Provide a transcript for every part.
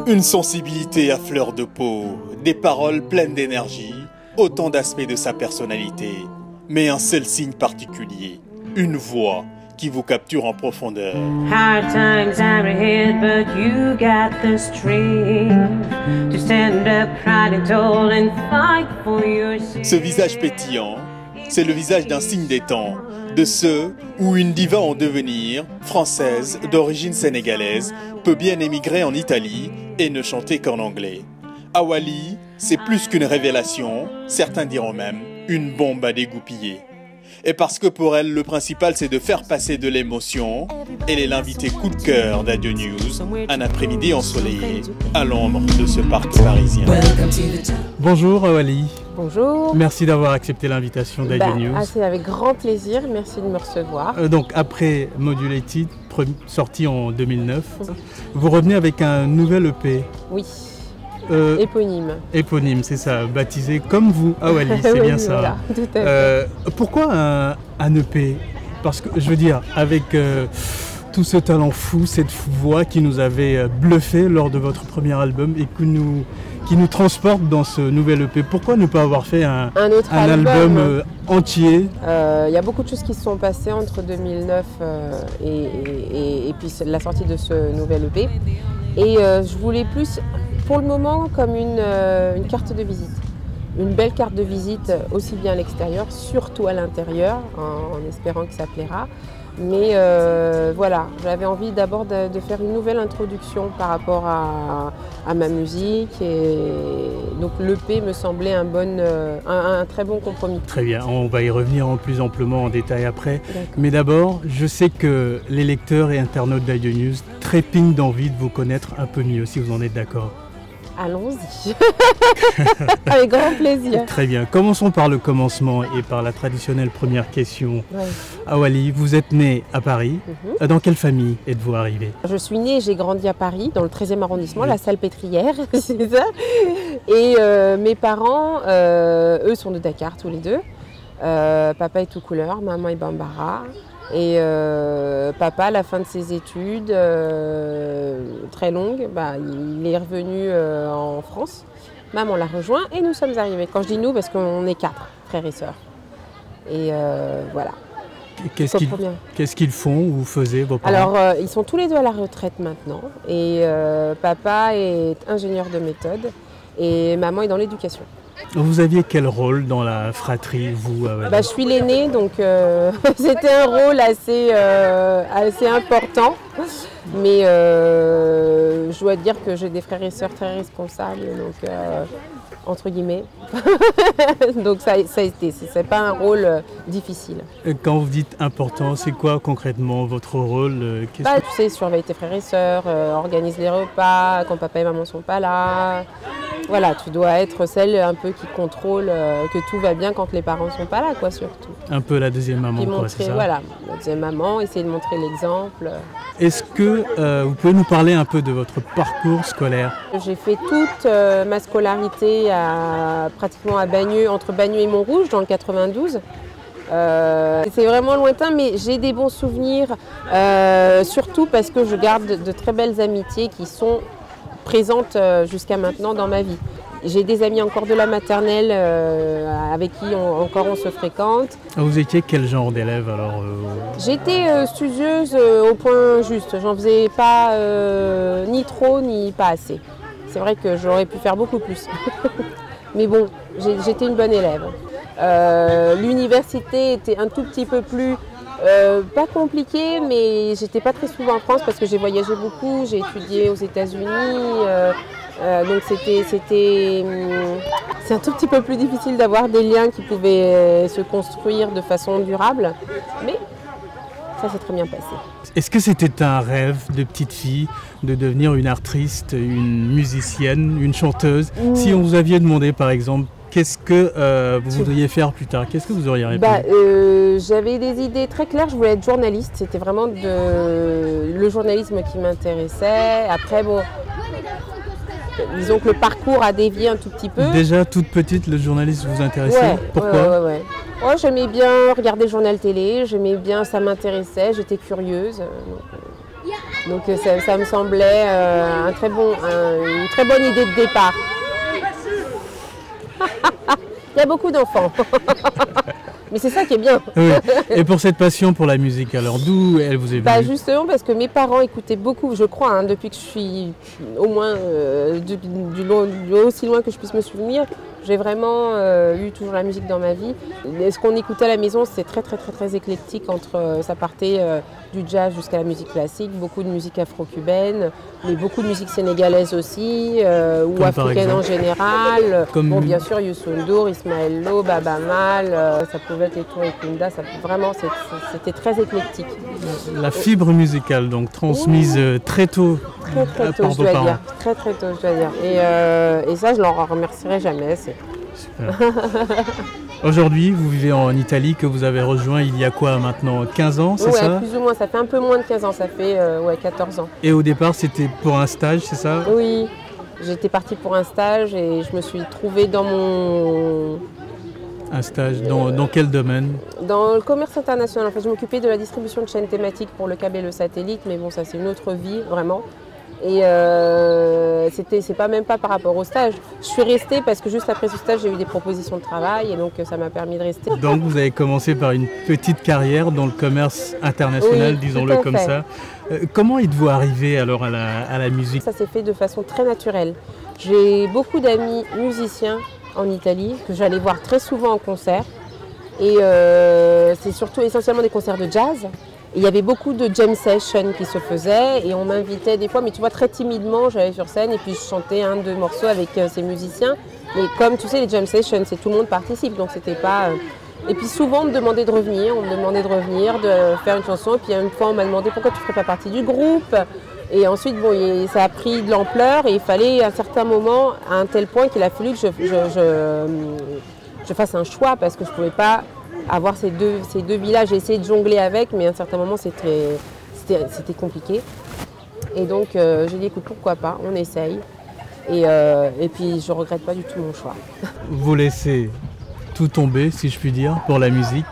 Une sensibilité à fleur de peau, des paroles pleines d'énergie, autant d'aspects de sa personnalité, mais un seul signe particulier, une voix qui vous capture en profondeur. Hard times are ahead, but you got the strength to stand up proud and tall and fight for yourself. Ce visage pétillant, c'est le visage d'un signe des temps, de ceux où une diva en devenir, française, d'origine sénégalaise, peut bien émigrer en Italie et ne chanter qu'en anglais. Awali, c'est plus qu'une révélation, certains diront même une bombe à dégoupiller. Et parce que pour elle, le principal c'est de faire passer de l'émotion, elle est l'invitée coup de cœur d'Adio News, un après-midi ensoleillé à l'ombre de ce parc parisien. Bonjour Awali. Bonjour. Merci d'avoir accepté l'invitation d'Adio News. C'est avec grand plaisir, merci de me recevoir. Donc après Modulated, sorti en 2009, vous revenez avec un nouvel EP. Oui. Éponyme. Éponyme, c'est ça, baptisé comme vous, Awali, c'est oui, bien ça. Voilà, tout à fait. Pourquoi un EP? Parce que je veux dire, avec tout ce talent fou, cette voix qui nous avait bluffé lors de votre premier album et qui nous transporte dans ce nouvel EP, pourquoi ne pas avoir fait un autre album entier? Il y a beaucoup de choses qui se sont passées entre 2009 et puis la sortie de ce nouvel EP. Et je voulais plus, pour le moment, comme une carte de visite. Une belle carte de visite, aussi bien à l'extérieur, surtout à l'intérieur, en espérant que ça plaira. Mais voilà, j'avais envie d'abord de faire une nouvelle introduction par rapport à ma musique. Et donc l'EP me semblait un très bon compromis. Très bien, on va y revenir en plus amplement en détail après. Mais d'abord, je sais que les lecteurs et internautes d'Adio News trépignent d'envie de vous connaître un peu mieux, si vous en êtes d'accord. Allons-y, avec grand plaisir. Très bien, commençons par le commencement et par la traditionnelle première question. Ouais. Awali, vous êtes né à Paris. Dans quelle famille êtes-vous arrivé? Je suis née et j'ai grandi à Paris, dans le 13e arrondissement, la Salpêtrière, c'est ça. Et mes parents, eux, sont de Dakar tous les deux. Papa est tout couleur, maman est Bambara. Et papa, à la fin de ses études très longues, il est revenu en France. Maman l'a rejoint et nous sommes arrivés. Quand je dis nous, parce qu'on est 4 frères et sœurs. Et voilà. Qu'est-ce qu'ils font ou faisaient vos parents? Alors, ils sont tous les deux à la retraite maintenant. Et papa est ingénieur de méthode et maman est dans l'éducation. Vous aviez quel rôle dans la fratrie, vous? Je suis l'aînée, donc c'était un rôle assez important. Mais je dois dire que j'ai des frères et sœurs très responsables, donc entre guillemets. Donc ça a été, c'est pas un rôle difficile. Quand vous dites important, c'est quoi concrètement votre rôle? Tu sais, surveille tes frères et sœurs, organise les repas quand papa et maman sont pas là. Voilà, tu dois être celle un peu qui contrôle que tout va bien quand les parents sont pas là, quoi, surtout. Un peu la deuxième maman, quoi, c'est ça? Voilà, la deuxième maman, essayer de montrer l'exemple. Est-ce que vous pouvez nous parler un peu de votre parcours scolaire? J'ai fait toute ma scolarité pratiquement à Bagneux, entre Bagneux et Montrouge, dans le 92. C'est vraiment lointain, mais j'ai des bons souvenirs, surtout parce que je garde de très belles amitiés qui sont présentes jusqu'à maintenant dans ma vie. J'ai des amis encore de la maternelle avec qui on se fréquente. Vous étiez quel genre d'élève alors? J'étais studieuse au point juste. J'en faisais pas ni trop ni pas assez. C'est vrai que j'aurais pu faire beaucoup plus. Mais bon, j'étais une bonne élève. L'université était un tout petit peu plus, pas compliquée, mais j'étais pas très souvent en France parce que j'ai voyagé beaucoup, j'ai étudié aux États-Unis. Donc c'est un tout petit peu plus difficile d'avoir des liens qui pouvaient se construire de façon durable, mais ça s'est très bien passé. Est-ce que c'était un rêve de petite fille de devenir une artiste, une musicienne, une chanteuse? Si on vous aviez demandé par exemple, qu'est-ce que vous voudriez faire plus tard? Qu'est-ce que vous auriez répondu? J'avais des idées très claires, je voulais être journaliste, c'était vraiment le journalisme qui m'intéressait. Après bon, disons que le parcours a dévié un tout petit peu. Déjà toute petite, le journalisme vous intéressait? Pourquoi? Ouais, j'aimais bien regarder le journal télé, j'aimais bien, ça m'intéressait, j'étais curieuse. Donc ça me semblait une très bonne idée de départ. Il y a beaucoup d'enfants. Mais c'est ça qui est bien. Oui. Et pour cette passion pour la musique, alors d'où elle vous est venue? Justement parce que mes parents écoutaient beaucoup, je crois, hein, depuis que je suis au moins aussi loin que je puisse me souvenir. J'ai vraiment eu toujours la musique dans ma vie. Et ce qu'on écoutait à la maison, c'est très éclectique. Ça partait du jazz jusqu'à la musique classique, beaucoup de musique afro-cubaine, mais beaucoup de musique sénégalaise aussi, ou africaine en général. Bon, bien sûr, Youssou N'Dour, Ismaël Lô, Baba Mal, ça pouvait être les Tours et Kunda, vraiment, c'était très éclectique. La fibre musicale, donc transmise très tôt. Très tôt, je dois dire. Très tôt, je dois dire. Et ça, je leur remercierai jamais. Super. Aujourd'hui, vous vivez en Italie, que vous avez rejoint il y a quoi maintenant, 15 ans, c'est ça? Oui, plus ou moins, ça fait un peu moins de 15 ans, ça fait 14 ans. Et au départ, c'était pour un stage, c'est ça? Oui, j'étais partie pour un stage et je me suis trouvée dans mon... Un stage dans quel domaine? Dans le commerce international. En fait, je m'occupais de la distribution de chaînes thématiques pour le câble et le satellite, mais bon, ça c'est une autre vie, vraiment. Et c'est même pas par rapport au stage. Je suis restée parce que juste après ce stage, j'ai eu des propositions de travail et donc ça m'a permis de rester. Donc vous avez commencé par une petite carrière dans le commerce international, oui, disons-le comme ça. Comment êtes-vous arrivé alors à la musique? Ça s'est fait de façon très naturelle. J'ai beaucoup d'amis musiciens en Italie que j'allais voir très souvent en concert. Et c'est surtout essentiellement des concerts de jazz. Et il y avait beaucoup de jam sessions qui se faisaient et on m'invitait des fois, mais tu vois, très timidement, j'allais sur scène et puis je chantais 1-2 morceaux avec ces musiciens. Mais comme tu sais, les jam sessions, c'est tout le monde participe, donc c'était pas... Et puis souvent, on me demandait de revenir, de faire une chanson. Et puis une fois, on m'a demandé pourquoi tu ne ferais pas partie du groupe. Et ensuite, bon, ça a pris de l'ampleur et il fallait à un certain moment, à un tel point qu'il a fallu que je fasse un choix parce que je ne pouvais pas avoir ces deux villages. J'ai essayé de jongler avec, mais à un certain moment, c'était compliqué. Et donc, j'ai dit, écoute, pourquoi pas, on essaye. Et puis, je ne regrette pas du tout mon choix. Vous laissez tout tomber, si je puis dire, pour la musique.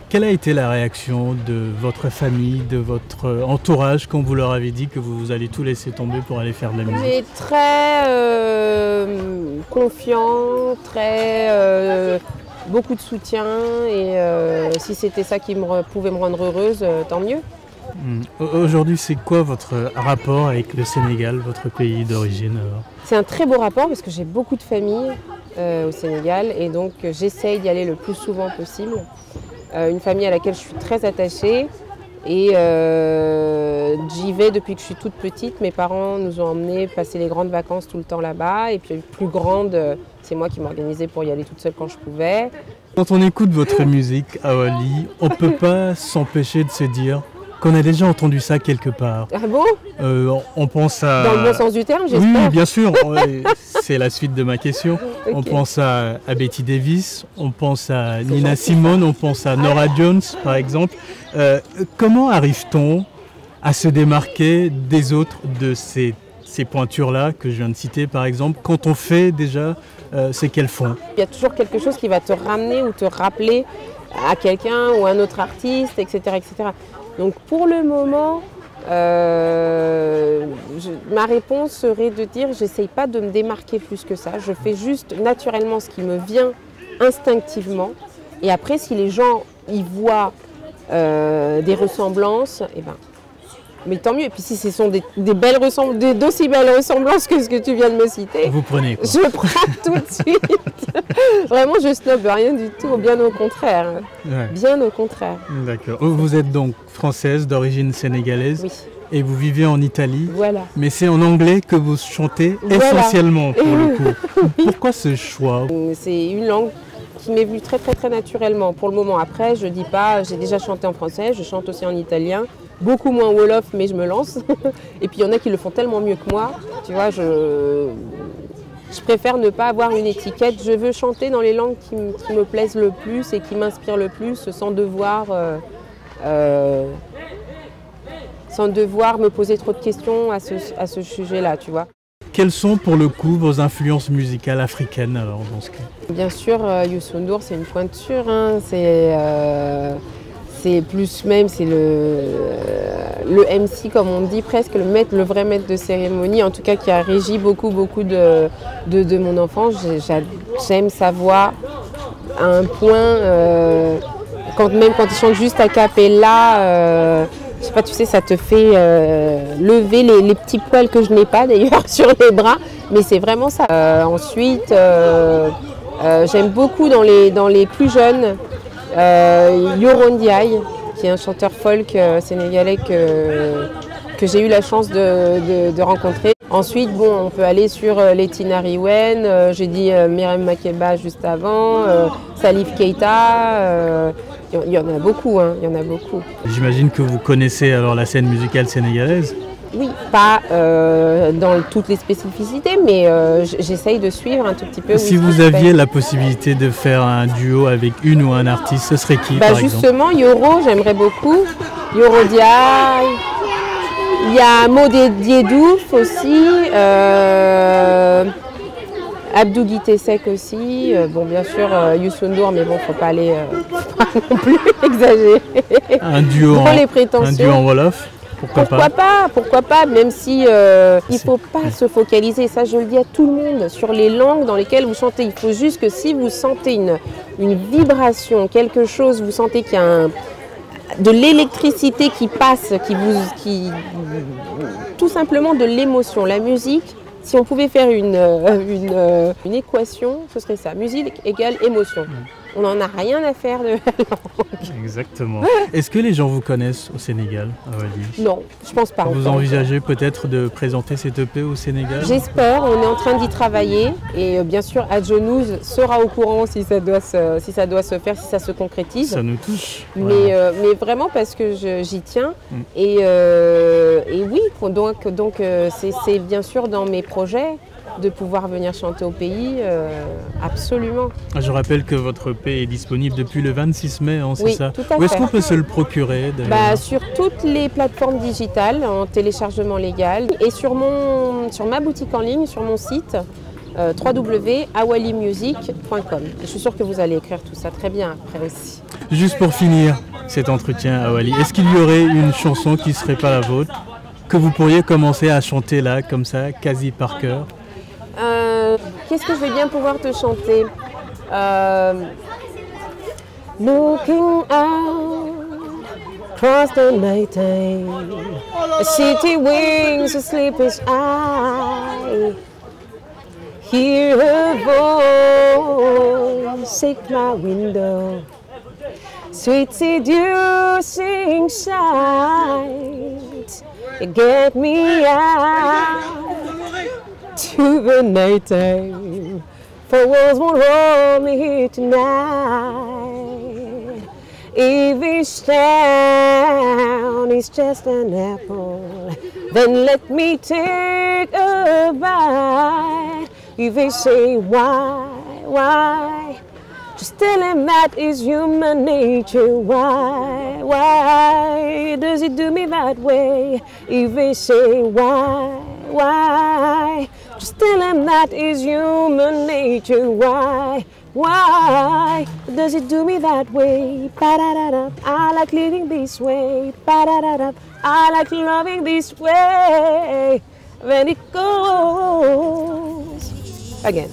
Quelle a été la réaction de votre famille, de votre entourage quand vous leur avez dit que vous allez tout laisser tomber pour aller faire de la musique? Mais très confiant, beaucoup de soutien et si c'était ça qui pouvait me rendre heureuse, tant mieux. Aujourd'hui, c'est quoi votre rapport avec le Sénégal, votre pays d'origine? C'est un très beau rapport parce que j'ai beaucoup de familles au Sénégal et donc j'essaye d'y aller le plus souvent possible. Une famille à laquelle je suis très attachée et j'y vais depuis que je suis toute petite. Mes parents nous ont emmenés passer les grandes vacances tout le temps là-bas et puis une plus grande, c'est moi qui m'organisais pour y aller toute seule quand je pouvais. Quand on écoute votre musique, Awali, on ne peut pas s'empêcher de se dire qu'on a déjà entendu ça quelque part. Ah bon? On pense à... Dans le bon sens du terme, j'espère. Oui, bien sûr. C'est la suite de ma question. Okay. On pense à Betty Davis, on pense à Nina Simone, on pense à Norah Jones, par exemple. Comment arrive-t-on à se démarquer des autres de ces pointures-là que je viens de citer, par exemple, quand on fait déjà ce qu'elles font? Il y a toujours quelque chose qui va te ramener ou te rappeler à quelqu'un ou à un autre artiste, etc., etc. Donc pour le moment, ma réponse serait de dire j'essaye pas de me démarquer plus que ça. Je fais juste naturellement ce qui me vient instinctivement. Et après, si les gens y voient des ressemblances, eh ben, mais tant mieux. Et puis si ce sont d'aussi belles ressemblances que ce que tu viens de me citer, vous prenez quoi? Je prends tout de suite. Vraiment, je snobe rien du tout, bien au contraire. Ouais. Bien au contraire. D'accord. Vous êtes donc française d'origine sénégalaise. Oui. Et vous vivez en Italie. Voilà. Mais c'est en anglais que vous chantez essentiellement pour le coup. Oui. Pourquoi ce choix? C'est une langue qui m'est venue très naturellement. Pour le moment, après, je dis pas, j'ai déjà chanté en français, je chante aussi en italien. Beaucoup moins Wolof, mais je me lance. Et puis il y en a qui le font tellement mieux que moi. Tu vois, je préfère ne pas avoir une étiquette. Je veux chanter dans les langues qui me plaisent le plus et qui m'inspirent le plus, sans devoir me poser trop de questions à ce sujet-là, tu vois. Quelles sont pour le coup vos influences musicales africaines alors dans ce cas? Bien sûr, Youssou N'Dour, c'est une pointure. Hein. c'est plus même, c'est le MC, comme on dit presque, le vrai maître de cérémonie, en tout cas qui a régi beaucoup de mon enfance. J'aime sa voix à un point, même quand il chante juste a cappella, je sais pas, tu sais, ça te fait lever les petits poils que je n'ai pas d'ailleurs sur les bras, mais c'est vraiment ça. Ensuite, j'aime beaucoup dans les plus jeunes, Yoro Ndiaye, qui est un chanteur folk sénégalais que j'ai eu la chance de rencontrer. Ensuite, bon, on peut aller sur Lettina Riwen, j'ai dit Myriam Makeba juste avant, Salif Keita, il y en a beaucoup, hein, il y en a beaucoup. J'imagine que vous connaissez alors la scène musicale sénégalaise? Oui, pas dans toutes les spécificités, mais j'essaye de suivre un tout petit peu. Si vous aviez la possibilité de faire un duo avec une ou un artiste, ce serait qui par exemple? Justement, Yoro, j'aimerais beaucoup. Yoro Ndiaye. Il y a Modé Diedouf aussi. Abdou Guitesek aussi. Bon, bien sûr, Youssou N'Dour, mais bon, faut pas aller non plus exagérer. Un duo, un duo en Wolof? Pourquoi pas, même si il ne faut pas se focaliser, ça je le dis à tout le monde, sur les langues dans lesquelles vous chantez. Il faut juste que si vous sentez une vibration, quelque chose, vous sentez qu'il y a de l'électricité qui passe, tout simplement de l'émotion. La musique, si on pouvait faire une équation, ce serait ça, musique égale émotion. On n'en a rien à faire de la langue. Exactement. Est-ce que les gens vous connaissent au Sénégal, Awali? Non, je pense pas. Vous envisagez peut-être de présenter cette EP au Sénégal? J'espère, on est en train d'y travailler et bien sûr Adjonouz sera au courant si ça doit se faire, si ça se concrétise. Ça nous touche. Mais vraiment parce que j'y tiens et oui, donc c'est bien sûr dans mes projets de pouvoir venir chanter au pays, absolument. Je rappelle que votre EP est disponible depuis le 26 mai, hein, c'est oui, ça? Tout à fait. Où est-ce qu'on peut se le procurer sur toutes les plateformes digitales, en téléchargement légal, et sur ma boutique en ligne, sur mon site, www.awalimusic.com. Je suis sûre que vous allez écrire tout ça très bien après aussi. Juste pour finir cet entretien, Awali, est-ce qu'il y aurait une chanson qui ne serait pas la vôtre, que vous pourriez commencer à chanter là, comme ça, quasi par cœur? Qu'est-ce que je vais bien pouvoir te chanter? Looking out across the night time, a city wings a sleeper's eye. Hear her voice, shake my window, sweet seducing sight. Get me out to the night time, for walls won't hold me here tonight. If each town is just an apple, then let me take a bite. If they say why, just tell them that is human nature. Why does it do me that way? If they say why, just tell them that is human nature. Why does it do me that way? Ba-da-da-da. I like living this way. Ba-da-da-da. I like loving this way. When it goes again.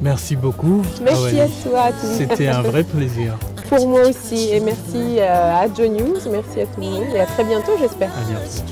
Merci beaucoup. Merci à toi. C'était un vrai plaisir. Pour moi aussi. Et merci à Adjonouz, merci à tout le monde. Et à très bientôt, j'espère. À bientôt.